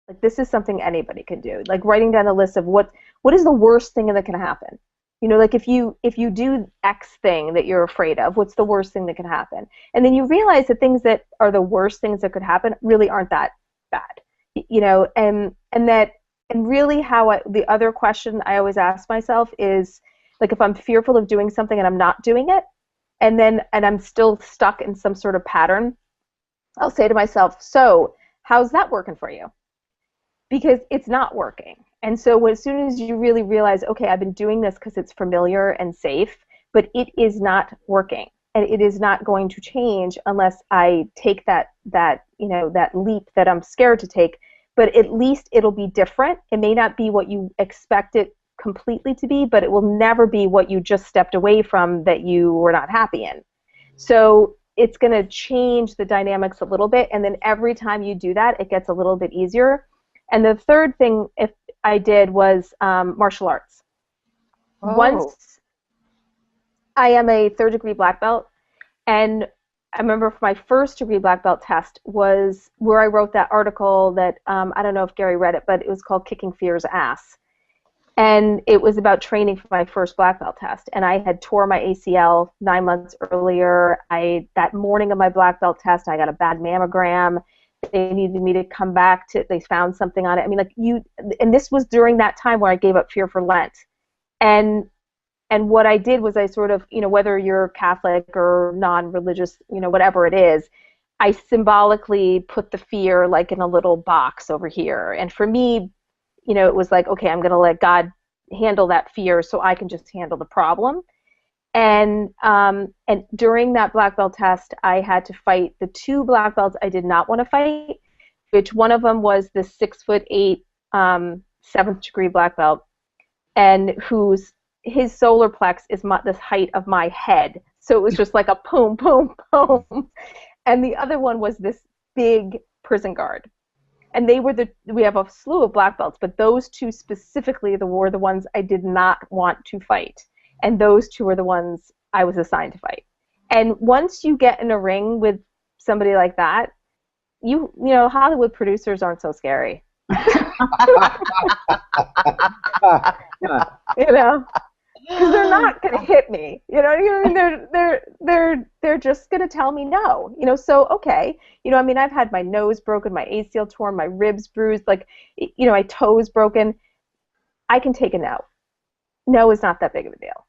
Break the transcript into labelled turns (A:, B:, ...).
A: Like this is something anybody can do. Like writing down a list of what is the worst thing that can happen. Like if you do X thing that you're afraid of, what's the worst thing that can happen? And then you realize that things that are the worst things that could happen really aren't that bad. And really the other question I always ask myself is, like, if I'm fearful of doing something and I'm not doing it, and I'm still stuck in some sort of pattern, I'll say to myself, so how's that working for you? Because it's not working. And so as soon as you really realize, okay, I've been doing this because it's familiar and safe, but it is not working, and it is not going to change unless I take that leap that I'm scared to take, but at least it'll be different. It may not be what you expect it completely to be, but it will never be what you just stepped away from that you were not happy in. So it's going to change the dynamics a little bit, and then every time you do that, it gets a little bit easier. And the third thing I did was martial arts.
B: Oh.
A: Once I am a third-degree black belt, and I remember for my first-degree black belt test was where I wrote that article that, I don't know if Gary read it, but it was called Kicking Fear's Ass. And it was about training for my first black belt test. And I had tore my ACL 9 months earlier. That morning of my black belt test, I got a bad mammogram. They needed me to come back they found something on it. I mean, and this was during that time where I gave up fear for Lent. And what I did was I sort of, whether you're Catholic or non-religious, whatever it is, I symbolically put the fear like in a little box over here. And for me, it was like, okay, I'm going to let God handle that fear so I can just handle the problem. And during that black belt test, I had to fight the two black belts I did not want to fight, which one of them was this 6'8", 7th degree black belt, and his solar plex is this height of my head. So it was just like a boom, boom, boom. And the other one was this big prison guard. And we have a slew of black belts, but those two specifically were the ones I did not want to fight. And those two were the ones I was assigned to fight. And once you get in a ring with somebody like that, Hollywood producers aren't so scary. Because they're not going to hit me. I mean? They're just going to tell me no. So okay. I mean, I've had my nose broken, my ACL torn, my ribs bruised, my toes broken. I can take a no. No is not that big of a deal.